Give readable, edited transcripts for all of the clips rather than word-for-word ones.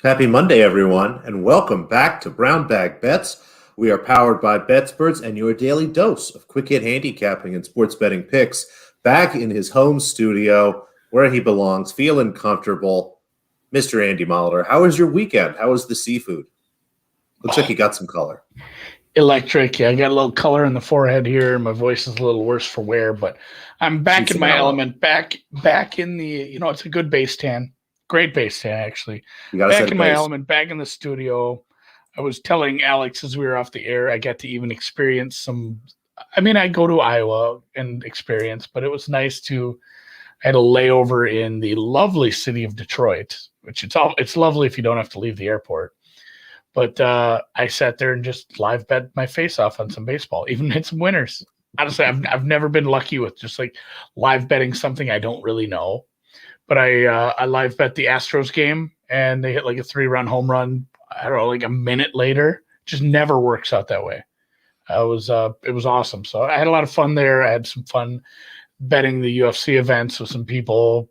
Happy Monday, everyone, and welcome back to Brown Bag Bets. We are powered by BetSperts and your daily dose of quick hit handicapping and sports betting picks. Back in his home studio, where he belongs, feeling comfortable, Mr. Andy Molitor. How was your weekend? How was the seafood? Looks like you got some color. Electric. Yeah, I got a little color in the forehead here. My voice is a little worse for wear, but I'm back Shoot in some my aloe. element. Back in the. It's a good base tan. Great base tan, actually. You got to Back set a in my base. element. Back in the studio. I was telling Alex as we were off the air, I got to even experience some. I mean, I go to Iowa and experience, but it was nice to. I had a layover in the lovely city of Detroit, which it's lovely if you don't have to leave the airport. But I sat there and just live bet my face off on some baseball, even hit some winners. Honestly, I've never been lucky with just like live betting something I don't really know. But I live bet the Astros game and they hit like a 3-run home run. I don't know, like a minute later. Just never works out that way. It was awesome. So I had a lot of fun there. I had some fun betting the UFC events with some people.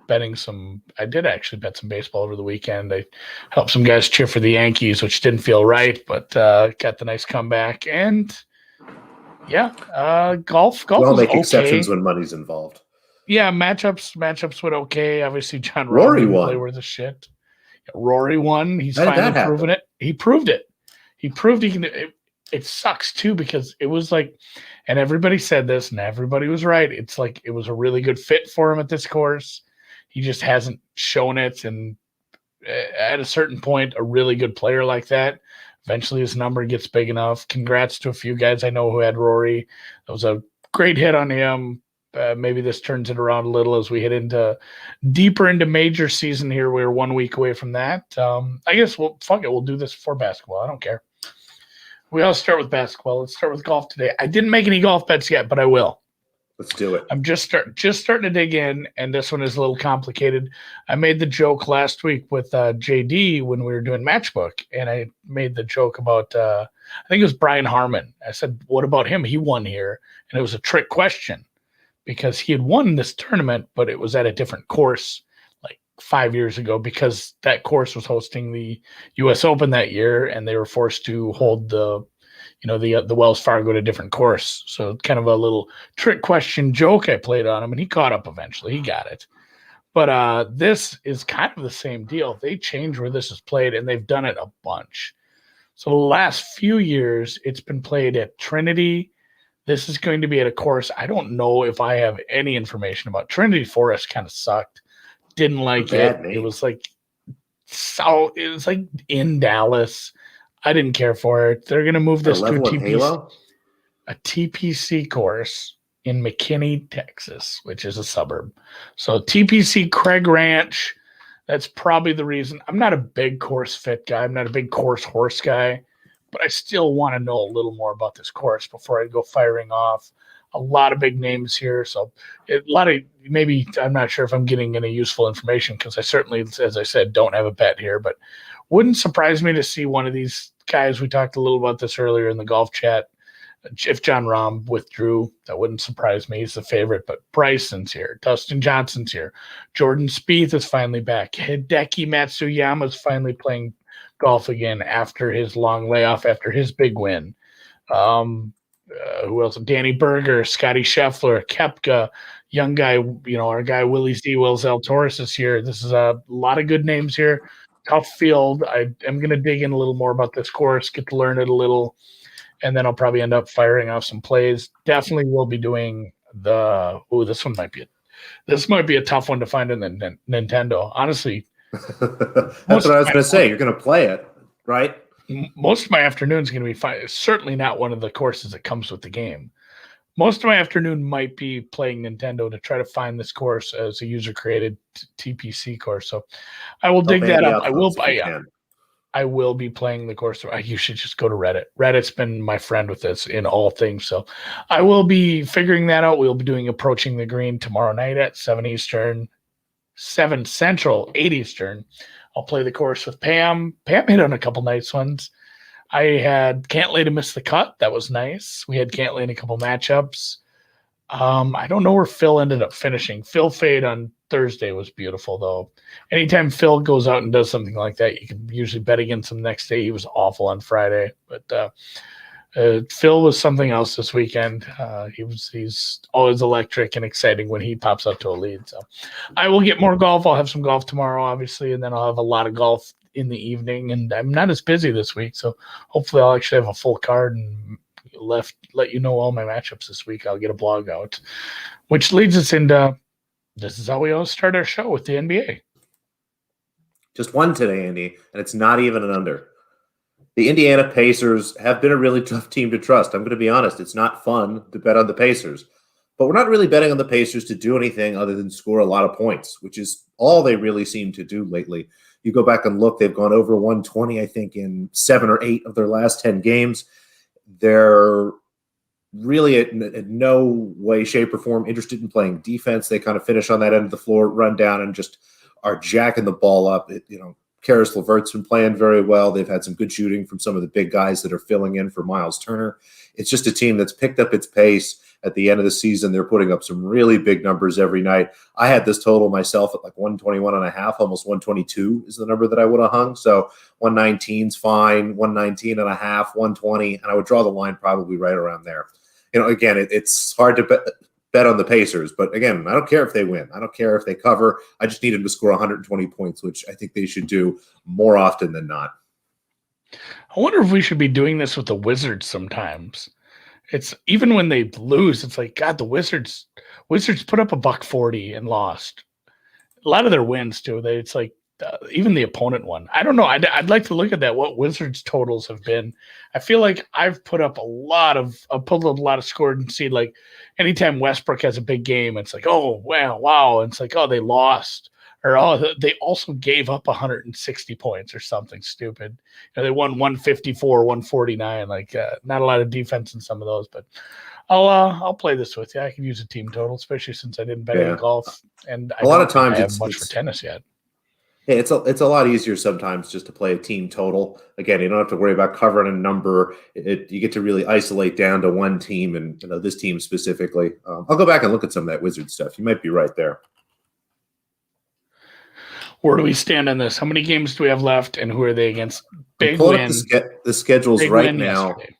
Betting some. I did actually bet some baseball over the weekend. I helped some guys cheer for the Yankees, which didn't feel right, but got the nice comeback. And yeah, golf We all was make okay. exceptions when money's involved. Yeah, matchups went okay. Obviously, John Rory Rahm didn't won. play worth a shit. Rory won. He's How did finally that happen? proven it. He proved it. He proved he can. It sucks too because it was like, and everybody said this, and everybody was right. It's like it was a really good fit for him at this course. He just hasn't shown it, and at a certain point, a really good player like that, eventually his number gets big enough. Congrats to a few guys I know who had Rory. That was a great hit on him. Maybe this turns it around a little as we hit into deeper into major season here. We're 1 week away from that. I guess fuck it. We'll do this before basketball. I don't care. We all start with basketball. Let's start with golf today. I didn't make any golf bets yet, but I will. Let's do it. I'm just starting to dig in, and this one is a little complicated. I made the joke last week with JD when we were doing Matchbook, and I made the joke about I think it was Brian Harmon. I said, "What about him? He won here," and it was a trick question because he had won this tournament, but it was at a different course like 5 years ago because that course was hosting the U.S. Open that year, and they were forced to hold the Wells Fargo at a different course. So kind of a little trick question joke I played on him, and he caught up eventually. He got it. But this is kind of the same deal. They changed where this is played, and they've done it a bunch. So the last few years, it's been played at Trinity. This is going to be at a course. I don't know if I have any information about Trinity Forest. Kind of sucked. Didn't like it. Name. It was like in Dallas. I didn't care for it. They're going to move this to a TPC course in McKinney, Texas, which is a suburb. So TPC Craig Ranch. That's probably the reason. I'm not a big course fit guy. I'm not a big course horse guy, but I still want to know a little more about this course before I go firing off. A lot of big names here. So a lot of maybe I'm not sure if I'm getting any useful information because I certainly, as I said, don't have a bet here, but wouldn't surprise me to see one of these guys. We talked a little about this earlier in the golf chat. If John Rahm withdrew, that wouldn't surprise me. He's the favorite, but Bryson's here. Dustin Johnson's here. Jordan Spieth is finally back. Hideki Matsuyama is finally playing golf again after his long layoff, after his big win. Who else? Danny Berger, Scotty Scheffler, Koepka, young guy, our guy Willie Z. Will Zalatoris is here. This is a lot of good names here. Tough field. I am going to dig in a little more about this course, get to learn it a little, and then I'll probably end up firing off some plays. Definitely will be doing this might be a tough one to find in the Nintendo. Honestly. That's what I was going to say. You're going to play it, right? Most of my afternoon is going to be fine. Certainly not one of the courses that comes with the game. Most of my afternoon might be playing Nintendo to try to find this course as a user-created TPC course. So I will dig that up. I will be playing the course. You should just go to Reddit. Reddit's been my friend with this in all things. So I will be figuring that out. We'll be doing Approaching the Green tomorrow night at 7 Eastern, 7 Central, 8 Eastern. I'll play the course with Pam. Pam hit on a couple nice ones. I had Cantlay to miss the cut. That was nice. We had Cantlay in a couple matchups. I don't know where Phil ended up finishing. Phil fade on Thursday was beautiful, though. Anytime Phil goes out and does something like that, you can usually bet against him next day. He was awful on Friday, but Phil was something else this weekend. He's always electric and exciting when he pops up to a lead. So I will get more golf. I'll have some golf tomorrow, obviously, and then I'll have a lot of golf in the evening. And I'm not as busy this week, so hopefully I'll actually have a full card and let you know all my matchups this week. I'll get a blog out, which leads us into this is how we always start our show with the NBA. Just one today, Andy, and it's not even an under. The Indiana Pacers have been a really tough team to trust. I'm going to be honest. It's not fun to bet on the Pacers, but we're not really betting on the Pacers to do anything other than score a lot of points, which is all they really seem to do lately. You go back and look, they've gone over 120, I think, in 7 or 8 of their last 10 games. They're really in no way, shape, or form interested in playing defense. They kind of finish on that end of the floor, run down, and just are jacking the ball up. Karis LeVert's been playing very well. They've had some good shooting from some of the big guys that are filling in for Miles Turner. It's just a team that's picked up its pace at the end of the season. They're putting up some really big numbers every night. I had this total myself at like 121.5, almost 122 is the number that I would have hung. So 119 is fine, 119.5, 120, and I would draw the line probably right around there. Again, it's hard to bet on the Pacers, but again, I don't care if they win. I don't care if they cover. I just need them to score 120 points, which I think they should do more often than not. I wonder if we should be doing this with the Wizards sometimes. It's even when they lose, it's like, God, the Wizards put up $140 and lost. A lot of their wins too. It's like even the opponent won. I don't know. I'd like to look at that. What Wizards totals have been. I feel like I've pulled a lot of scored and see like anytime Westbrook has a big game, it's like, oh wow. And it's like, oh, they lost. Or they also gave up 160 points or something stupid. They won 154, 149. Like not a lot of defense in some of those, but I'll play this with you. I can use a team total, especially since I didn't bet any golf, and a lot of times I have much for tennis yet. Yeah, it's a lot easier sometimes just to play a team total. Again, you don't have to worry about covering a number. You get to really isolate down to one team and this team specifically. I'll go back and look at some of that Wizard stuff. You might be right there. Where do we stand on this? How many games do we have left, and who are they against? Big win. The schedules right now. Yesterday.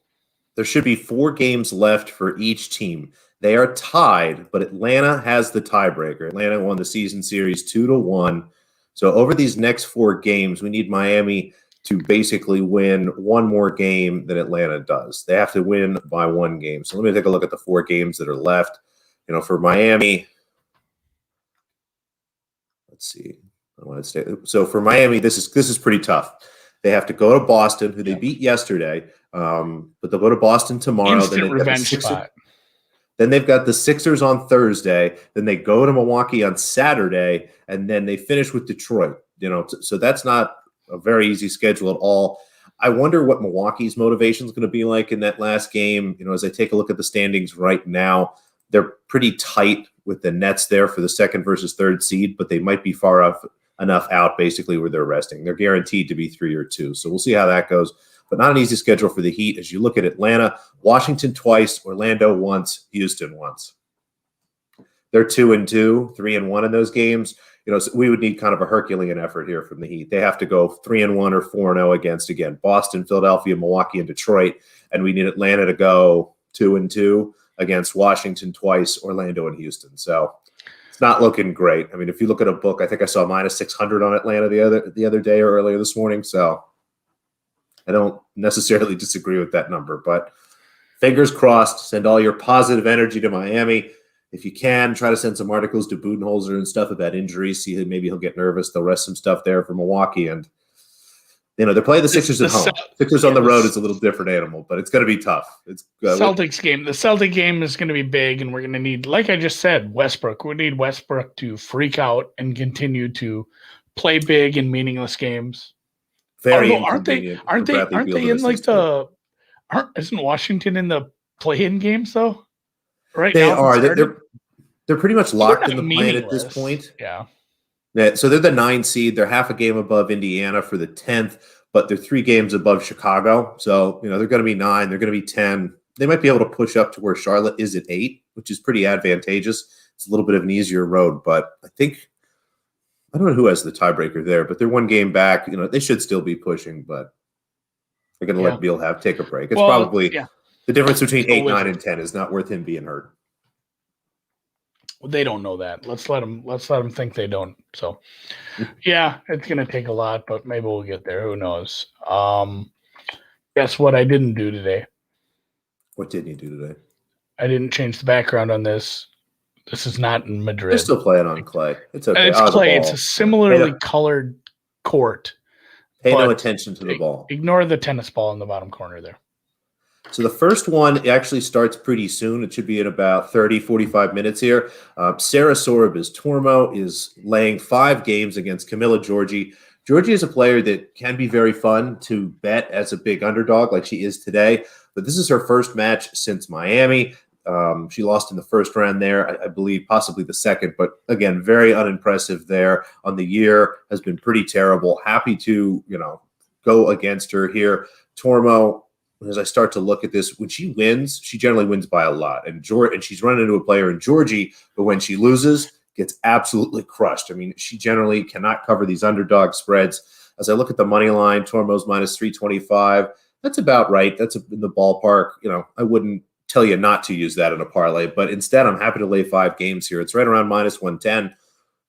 There should be 4 games left for each team. They are tied, but Atlanta has the tiebreaker. Atlanta won the season series 2-1. So over these next 4 games, we need Miami to basically win one more game than Atlanta does. They have to win by 1 game. So let me take a look at the 4 games that are left. For Miami, let's see. So for Miami, this is pretty tough. They have to go to Boston, who they beat yesterday, but they'll go to Boston tomorrow. Instant revenge spot. Then they've got the Sixers on Thursday. Then they go to Milwaukee on Saturday, and then they finish with Detroit. So that's not a very easy schedule at all. I wonder what Milwaukee's motivation is going to be like in that last game. As I take a look at the standings right now, they're pretty tight with the Nets there for the 2nd versus 3rd seed, but they might be far enough out basically where they're resting. They're guaranteed to be 3 or 2. So we'll see how that goes. But not an easy schedule for the Heat as you look at Atlanta, Washington twice, Orlando once, Houston once. They're 2-2, 3-1 in those games. So we would need kind of a Herculean effort here from the Heat. They have to go 3-1 or 4-0 against, again, Boston, Philadelphia, Milwaukee, and Detroit. And we need Atlanta to go 2-2 against Washington twice, Orlando, and Houston. So it's not looking great. I mean, if you look at a book, I think I saw -600 on Atlanta the other day or earlier this morning. So I don't necessarily disagree with that number, but fingers crossed. Send all your positive energy to Miami. If you can, try to send some articles to Budenholzer and stuff about injuries. See that maybe he'll get nervous. They'll rest some stuff there for Milwaukee. And, they're playing the Sixers at home. Sixers on the road is a little different animal, but it's going to be tough. It's Celtics game. The Celtic game is going to be big, and we're going to need, like I just said, Westbrook. We need Westbrook to freak out and continue to play big in meaningless games. Aren't they in like isn't Washington in the play-in games though? Right they now are. They're pretty much locked in the play-in at this point. Yeah. So they're the 9 seed. They're half a game above Indiana for the 10th, but they're 3 games above Chicago. So they're going to be 9. They're going to be 10. they might be able to push up to where Charlotte is at 8, which is pretty advantageous. It's a little bit of an easier road, but I don't know who has the tiebreaker there, but they're one game back. They should still be pushing, but they're going to let Beal take a break. It's probably the difference between 8, 9, and 10 is not worth him being hurt. They don't know that. Let's let them think they don't. So, yeah, it's going to take a lot, but maybe we'll get there. Who knows? Guess what I didn't do today? What didn't you do today? I didn't change the background on this. This is not in Madrid. They're still playing on clay. It's okay. It's clay. It's a similarly colored court. Pay no attention to the ball. Ignore the tennis ball in the bottom corner there. So the first one actually starts pretty soon. It should be in about 30, 45 minutes here. Sarah Sorribes Tormo is laying 5 games against Camila Giorgi. Giorgi is a player that can be very fun to bet as a big underdog like she is today. But this is her first match since Miami. She lost in the first round there, I believe, possibly the second. But again, very unimpressive there on the year. Has been pretty terrible. Happy to, go against her here. Tormo, as I start to look at this, when she wins, she generally wins by a lot. And she's run into a player in Giorgi, but when she loses, gets absolutely crushed. I mean, she generally cannot cover these underdog spreads. As I look at the money line, Tormo's minus 325. That's about right. That's in the ballpark. I wouldn't tell you not to use that in a parlay, but instead I'm happy to lay 5 games here. It's right around minus 110.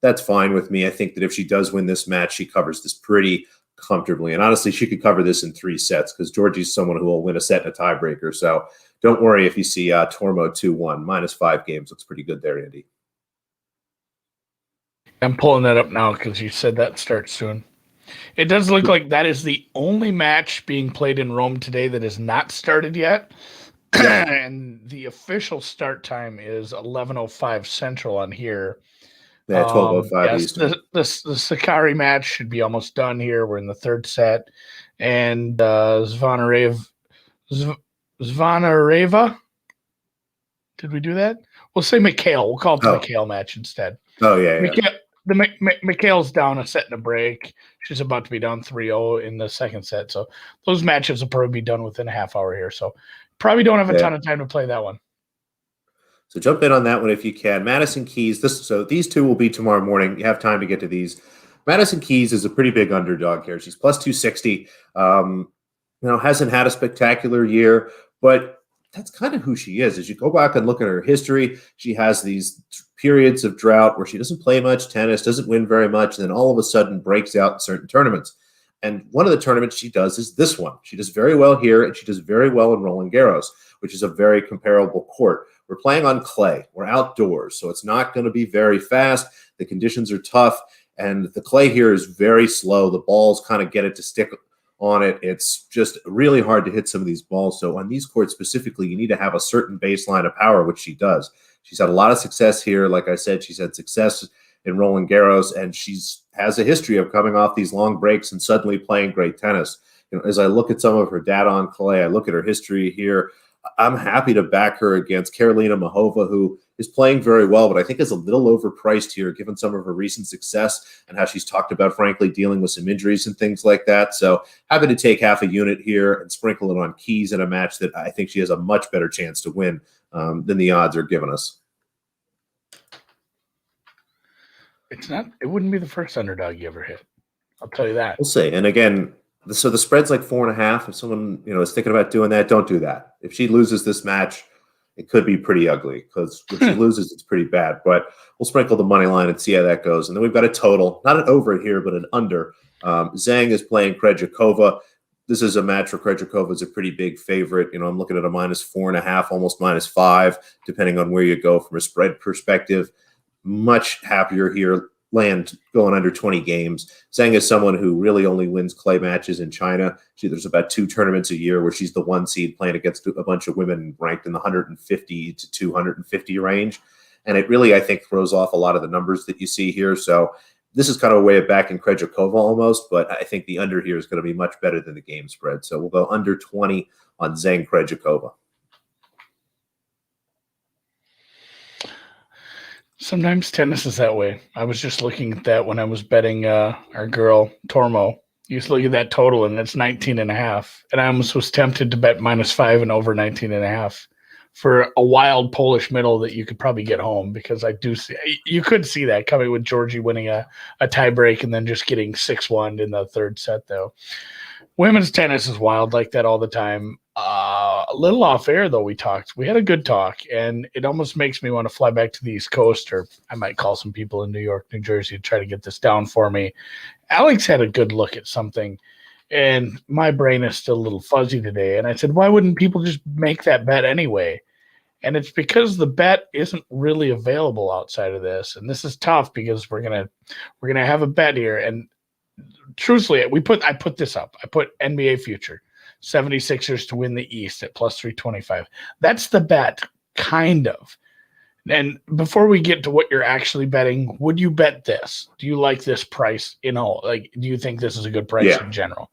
That's fine with me. I think that if she does win this match, she covers this pretty comfortably. And honestly, she could cover this in 3 sets because Giorgi's someone who will win a set in a tiebreaker. So don't worry if you see Tormo 2-1. Minus 5 games looks pretty good there, Andy. I'm pulling that up now because you said that starts soon. It does look like that is the only match being played in Rome today that is not started yet. Yeah. And the official start time is 11:05 Central on here. Yeah, 12:05 Eastern. The Sakari match should be almost done here. We're in the 3rd set. And Zvonareva. Did we do that? We'll say Mikhail. We'll call it the Mikhail match instead. Oh, yeah. Mikhail's down a set and a break. She's about to be down 3-0 in the 2nd set. So those matches will probably be done within a half hour here. So probably don't have a ton of time to play that one. So jump in on that one if you can. Madison Keys. So these 2 will be tomorrow morning. You have time to get to these. Madison Keys is a pretty big underdog here. She's plus 260. Hasn't had a spectacular year, but that's kind of who she is. As you go back and look at her history, she has these periods of drought where she doesn't play much tennis, doesn't win very much, and then all of a sudden breaks out in certain tournaments. And one of the tournaments she does is this one. She does very well here, and she does very well in Roland Garros, which is a very comparable court. We're playing on clay. We're outdoors, so it's not going to be very fast. The conditions are tough, and the clay here is very slow. The balls kind of get it to stick on it. It's just really hard to hit some of these balls. So on these courts specifically, you need to have a certain baseline of power, which she does. She's had a lot of success here. Like I said, she's had success in Roland Garros, and has a history of coming off these long breaks and suddenly playing great tennis. As I look at some of her data on clay, I look at her history here. I'm happy to back her against Karolina Muchova, who is playing very well, but I think is a little overpriced here given some of her recent success and how she's talked about, frankly, dealing with some injuries and things like that. So happy to take half a unit here and sprinkle it on Keys in a match that I think she has a much better chance to win than the odds are giving us. It wouldn't be the first underdog you ever hit. I'll tell you that. We'll see. And again, so the spread's like 4.5. If someone is thinking about doing that, don't do that. If she loses this match, it could be pretty ugly because if she loses, it's pretty bad. But we'll sprinkle the money line and see how that goes. And then we've got a total, not an over here, but an under. Zhang is playing Krejcikova. This is a match where Krejcikova is a pretty big favorite. I'm looking at a minus 4.5, almost minus 5, depending on where you go from a spread perspective. Much happier here. Land going under 20 games. Zhang is someone who really only wins clay matches in China. There's about 2 tournaments a year where she's the 1 seed playing against a bunch of women ranked in the 150 to 250 range. And it really, I think, throws off a lot of the numbers that you see here. So this is kind of a way of backing Krejcikova almost, but I think the under here is going to be much better than the game spread. So we'll go under 20 on Zhang Krejcikova. Sometimes tennis is that way. I was just looking at that when I was betting our girl Tormo. You just look at that total and it's 19.5. And I almost was tempted to bet -5 and over 19.5 for a wild Polish middle that you could probably get home, because I do see you could see that coming with Georgie winning a tie break and then just getting 6-1 in the third set, though. Women's tennis is wild like that all the time. A little off air, though, we had a good talk, and it almost makes me want to fly back to the East Coast, or I might call some people in New York, New Jersey to try to get this down for me. Alex had a good look at something, and my brain is still a little fuzzy today. And I said, why wouldn't people just make that bet anyway? And it's because the bet isn't really available outside of this. And this is tough because we're gonna have a bet here. And truthfully, I put this up. I put NBA future 76ers to win the East at +325. That's the bet, kind of. And before we get to what you're actually betting, would you bet this? Do you like this price? Do you think this is a good price in general?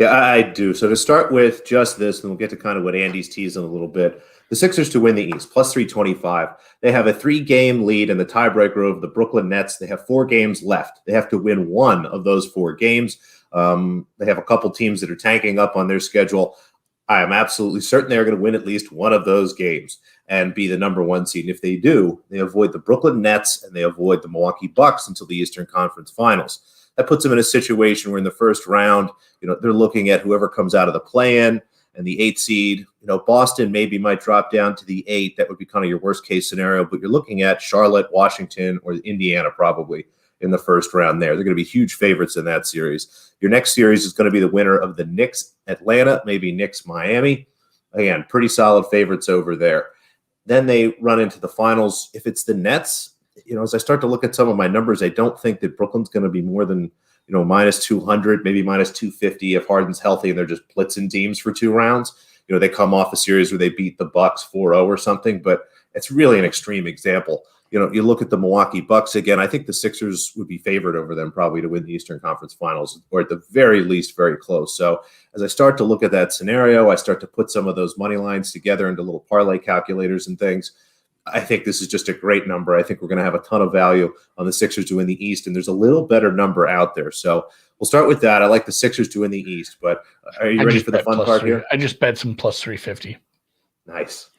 Yeah, I do. So to start with just this, and we'll get to kind of what Andy's teasing a little bit. The Sixers to win the East, +325. They have a 3-game lead in the tiebreaker over the Brooklyn Nets. They have 4 games left. They have to win one of those 4 games. They have a couple teams that are tanking up on their schedule. I am absolutely certain they're going to win at least one of those games and be the number 1 seed. And if they do, they avoid the Brooklyn Nets and they avoid the Milwaukee Bucks until the Eastern Conference Finals. That puts them in a situation where in the first round, they're looking at whoever comes out of the play-in and the 8 seed. Boston maybe might drop down to the 8. That would be kind of your worst case scenario, but you're looking at Charlotte, Washington, or Indiana probably in the first round there. They're going to be huge favorites in that series. Your next series is going to be the winner of the Knicks Atlanta, maybe Knicks Miami. Again, pretty solid favorites over there. Then they run into the finals. If it's the Nets, as I start to look at some of my numbers, I don't think that Brooklyn's going to be more than, -200, maybe -250 if Harden's healthy and they're just blitzing teams for 2 rounds. They come off a series where they beat the Bucks 4-0 or something, but it's really an extreme example. You look at the Milwaukee Bucks again. I think the Sixers would be favored over them probably to win the Eastern Conference Finals, or at the very least, very close. So as I start to look at that scenario, I start to put some of those money lines together into little parlay calculators and things. I think this is just a great number. I think we're going to have a ton of value on the Sixers to win the East, and there's a little better number out there. So we'll start with that. I like the Sixers to win the East, but are you ready for the fun part here? I just bet some +350. Nice.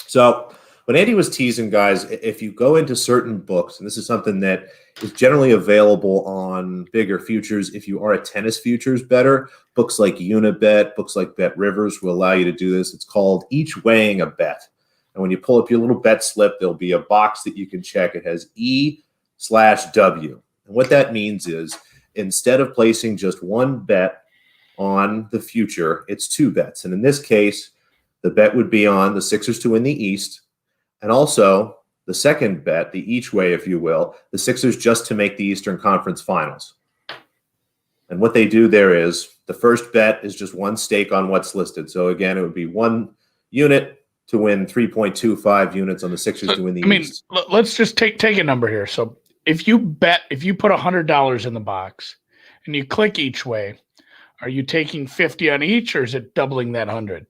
So when Andy was teasing, guys, if you go into certain books, and this is something that is generally available on bigger futures, if you are a tennis futures bettor, books like Unibet, books like Bet Rivers will allow you to do this. It's called Each Weighing a Bet. And when you pull up your little bet slip, there'll be a box that you can check. It has E/W. And what that means is instead of placing just one bet on the future, it's 2 bets. And in this case, the bet would be on the Sixers to win the East. And also the second bet, the each way, if you will, the Sixers just to make the Eastern Conference Finals. And what they do there is the first bet is just 1 stake on what's listed. So again, it would be 1 unit to win 3.25 units on the Sixers to win the East. Let's just take a number here. So if you put $100 in the box and you click each way, are you taking 50 on each, or is it doubling that 100?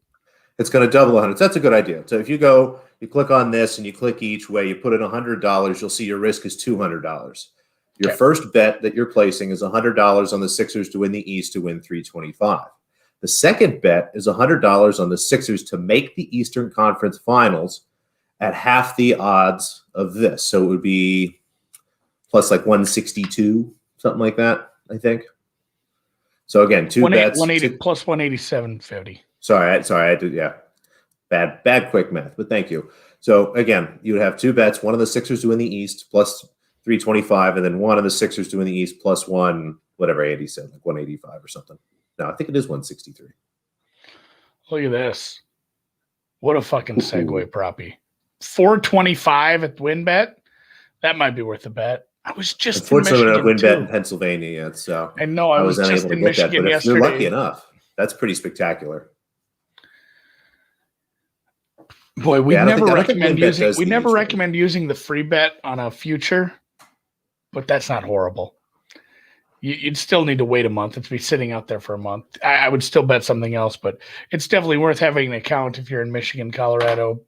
It's going to double 100. So that's a good idea. So if you click on this and you click each way, you put in $100, you'll see your risk is $200. Your first bet that you're placing is $100 on the Sixers to win the East to win 325. The second bet is $100 on the Sixers to make the Eastern Conference Finals at half the odds of this. So it would be plus like 162, something like that, I think. So again, 2 bets. 180 plus 187.50. Sorry, I did, yeah. Bad quick math, but thank you. So again, you would have 2 bets, one of the Sixers to win the East plus 325, and then one of the Sixers to win the East plus 1, whatever Andy said, like 185 or something. No, I think it is 163. Look at this. What a fucking segue, Proppy. 425 at WinBet. That might be worth a bet. I was just in Michigan, a WinBet in Pennsylvania yet, so I know I was just in Michigan that, but yesterday. If you're lucky enough, that's pretty spectacular. Boy, we never recommend using the free bet on a future, but that's not horrible. You'd still need to wait a month. It'd be sitting out there for a month. I would still bet something else, but it's definitely worth having an account if you're in Michigan, Colorado,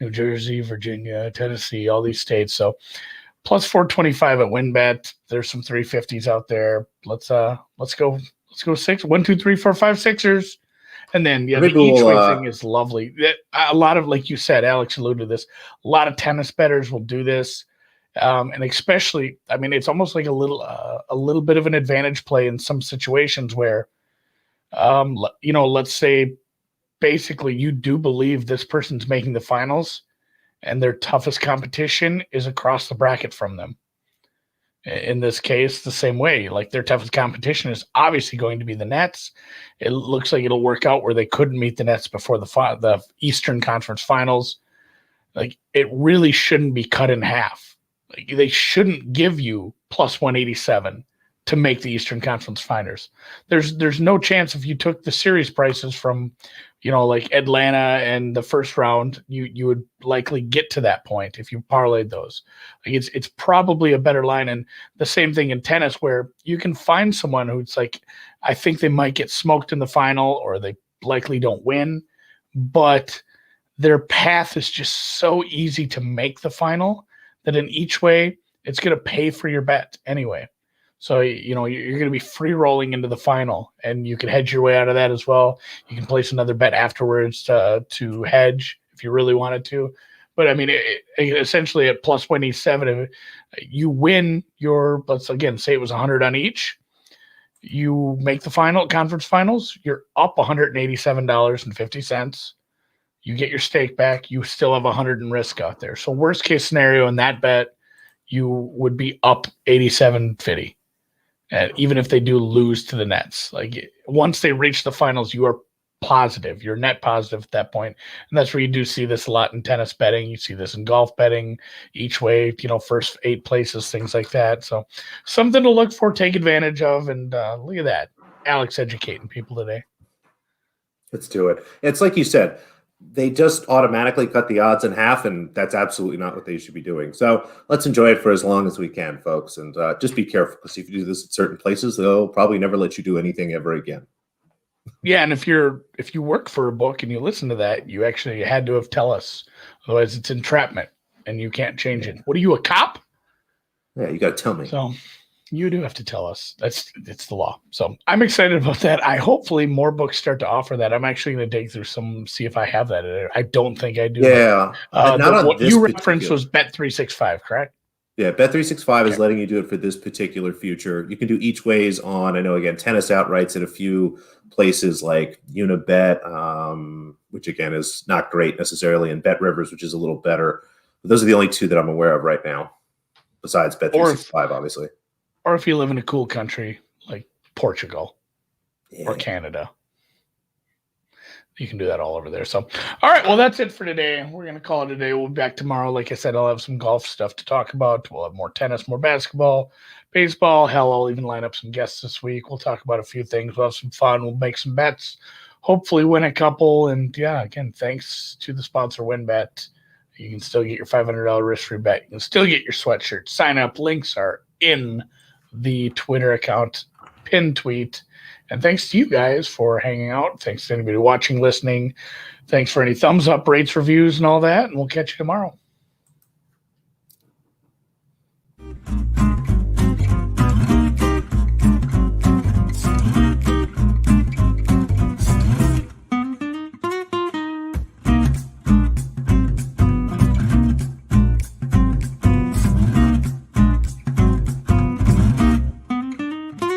New Jersey, Virginia, Tennessee, all these states. So plus 425 at WinBet. There's some 350s out there. Let's go 6. 1, 2, 3, 4, 5 Sixers. And then the each way thing is lovely. A lot of, like you said, Alex alluded to this, a lot of tennis bettors will do this. And especially, I mean, it's almost like a little bit of an advantage play in some situations where, let's say basically you do believe this person's making the finals and their toughest competition is across the bracket from them. In this case, the same way, like their toughest competition is obviously going to be the Nets. It looks like it'll work out where they couldn't meet the Nets before the Eastern Conference Finals. Like, it really shouldn't be cut in half. Like, they shouldn't give you plus 187 to make the Eastern Conference Finals. There's no chance if you took the series prices from, like Atlanta and the first round, you would likely get to that point if you parlayed those. Like, it's probably a better line. And the same thing in tennis, where you can find someone who's like, I think they might get smoked in the final, or they likely don't win, but their path is just so easy to make the final that in each way, it's going to pay for your bet anyway. So, you're going to be free rolling into the final, and you can hedge your way out of that as well. You can place another bet afterwards to hedge if you really wanted to. But I mean, essentially at plus 187, you win your, let's again say it was 100 on each. You make the conference finals, you're up $187.50. You get your stake back. You still have 100 in risk out there. So worst case scenario in that bet, you would be up $87.50. And even if they do lose to the Nets, like once they reach the finals, you are positive. You're net positive at that point. And that's where you do see this a lot in tennis betting. You see this in golf betting each way, first 8 places, things like that. So something to look for, take advantage of. And look at that. Alex educating people today. Let's do it. It's like you said, they just automatically cut the odds in half, and that's absolutely not what they should be doing. So let's enjoy it for as long as we can, folks, and just be careful, because if you do this at certain places, they'll probably never let you do anything ever again. Yeah, and if you work for a book and you listen to that, you actually had to tell us. Otherwise, it's entrapment, and you can't change it. What are you, a cop? Yeah, you got to tell me. So you do have to tell us. It's the law. So I'm excited about that. Hopefully more books start to offer that. I'm actually going to dig through some, see if I have that. I don't think I do. Yeah. What you referenced was Bet365, correct? Yeah, Bet365 is letting you do it for this particular future. You can do each ways on, I know, again, tennis outrights at a few places like Unibet, which again is not great necessarily, and Bet Rivers, which is a little better. But those are the only two that I'm aware of right now, besides Bet365, obviously. Or if you live in a cool country like Portugal or Canada, you can do that all over there. So, all right, well, that's it for today. We're going to call it a day. We'll be back tomorrow. Like I said, I'll have some golf stuff to talk about. We'll have more tennis, more basketball, baseball. Hell, I'll even line up some guests this week. We'll talk about a few things. We'll have some fun. We'll make some bets, hopefully win a couple. And yeah, again, thanks to the sponsor, WinBet. You can still get your $500 risk-free bet. You can still get your sweatshirt. Sign up. Links are in the Twitter account, pinned tweet. And thanks to you guys for hanging out. Thanks to anybody watching, listening. Thanks for any thumbs up, rates, reviews, and all that. And we'll catch you tomorrow.